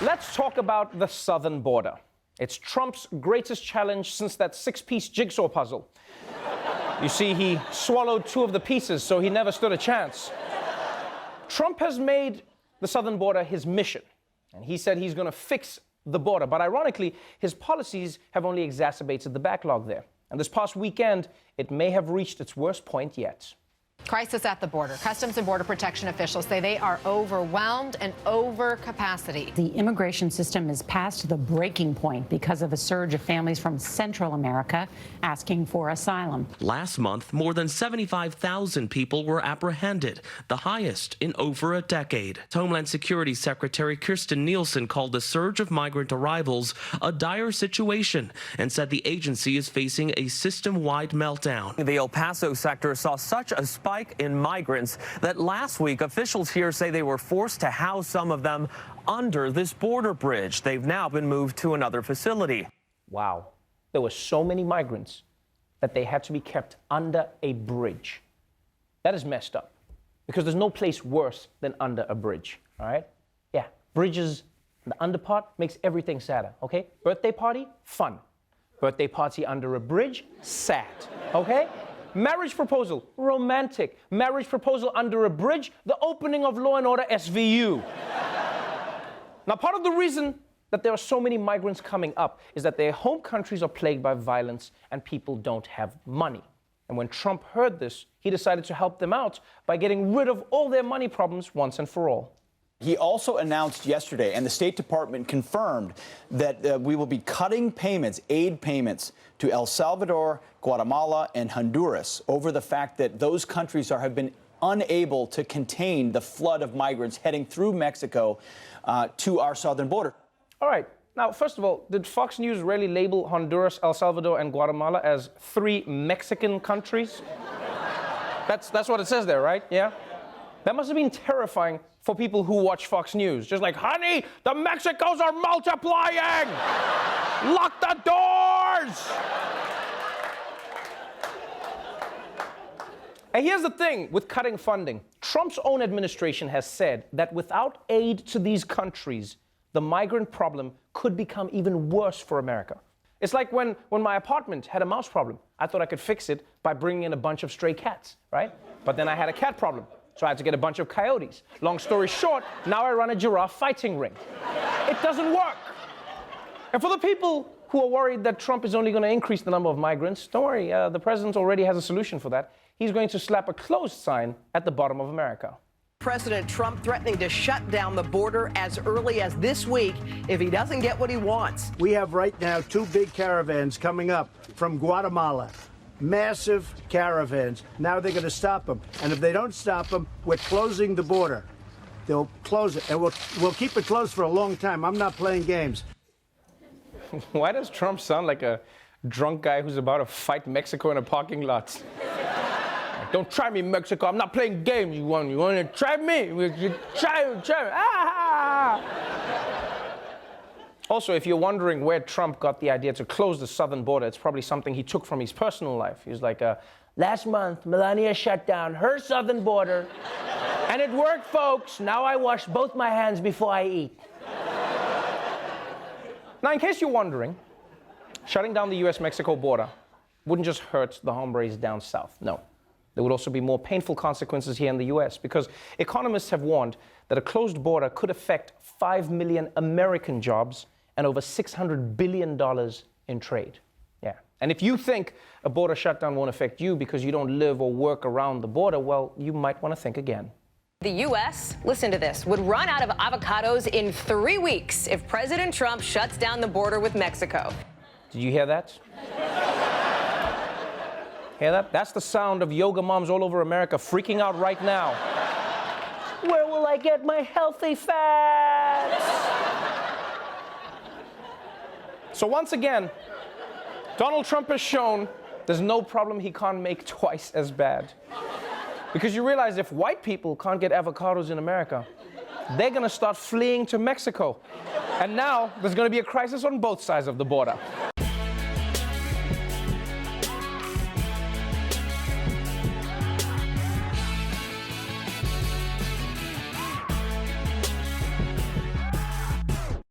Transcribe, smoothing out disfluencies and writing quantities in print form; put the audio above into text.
Let's talk about the southern border. It's Trump's greatest challenge since that six-piece jigsaw puzzle. You see, he swallowed two of the pieces, so he never stood a chance. Trump has made the southern border his mission, and he said he's going to fix the border. But ironically, his policies have only exacerbated the backlog there. And this past weekend, it may have reached its worst point yet. Crisis at the border. Customs and Border Protection officials say they are overwhelmed and over capacity. The immigration system is past the breaking point because of a surge of families from Central America asking for asylum. Last month, more than 75,000 people were apprehended, the highest in over a decade. Homeland Security Secretary Kirstjen Nielsen called the surge of migrant arrivals a dire situation and said the agency is facing a system-wide meltdown. The El Paso sector saw such a spike in migrants that last week officials here say they were forced to house some of them under this border bridge. They've now been moved to another facility. Wow. There were so many migrants that they had to be kept under a bridge. That is messed up because there's no place worse than under a bridge, all right? Yeah, bridges, the under part makes everything sadder, okay? Birthday party, fun. Birthday party under a bridge, sad, okay? Marriage proposal, romantic. Marriage proposal under a bridge, the opening of Law & Order SVU. Now, part of the reason that there are so many migrants coming up is that their home countries are plagued by violence and people don't have money. And when Trump heard this, he decided to help them out by getting rid of all their money problems once and for all. He also announced yesterday, and the State Department confirmed, that we will be cutting payments, aid payments, to El Salvador, Guatemala, and Honduras over the fact that those countries have been unable to contain the flood of migrants heading through Mexico to our southern border. All right. Now, first of all, did Fox News really label Honduras, El Salvador, and Guatemala as 3 Mexican countries? That's what it says there, right? Yeah? That must have been terrifying for people who watch Fox News. Just like, honey, the Mexicos are multiplying! Lock the doors! And here's the thing with cutting funding. Trump's own administration has said that without aid to these countries, the migrant problem could become even worse for America. It's like when my apartment had a mouse problem. I thought I could fix it by bringing in a bunch of stray cats, right? But then I had a cat problem. So I had to get a bunch of coyotes. Long story short, now I run a giraffe fighting ring. It doesn't work. And for the people who are worried that Trump is only going to increase the number of migrants, don't worry, the president already has a solution for that. He's going to slap a closed sign at the bottom of America. President Trump threatening to shut down the border as early as this week if he doesn't get what he wants. We have right now 2 big caravans coming up from Guatemala. Massive caravans. Now they're going to stop them. And if they don't stop them, we're closing the border. They'll close it. And we'll keep it closed for a long time. I'm not playing games. Why does Trump sound like a drunk guy who's about to fight Mexico in a parking lot? Don't try me, Mexico. I'm not playing games. You want to try me? Try me. Ah! Also, if you're wondering where Trump got the idea to close the southern border, it's probably something he took from his personal life. He was like, last month, Melania shut down her southern border, and it worked, folks. Now I wash both my hands before I eat. Now, in case you're wondering, shutting down the U.S. Mexico border wouldn't just hurt the hombres down south. No. There would also be more painful consequences here in the U.S. because economists have warned that a closed border could affect 5 million American jobs and over $600 billion in trade. Yeah. And if you think a border shutdown won't affect you because you don't live or work around the border, well, you might want to think again. The U.S., listen to this, would run out of avocados in 3 weeks if President Trump shuts down the border with Mexico. Did you hear that? Hear that? That's the sound of yoga moms all over America freaking out right now. Where will I get my healthy fats? So once again, Donald Trump has shown there's no problem he can't make twice as bad. Because you realize if white people can't get avocados in America, they're going to start fleeing to Mexico. And now there's going to be a crisis on both sides of the border.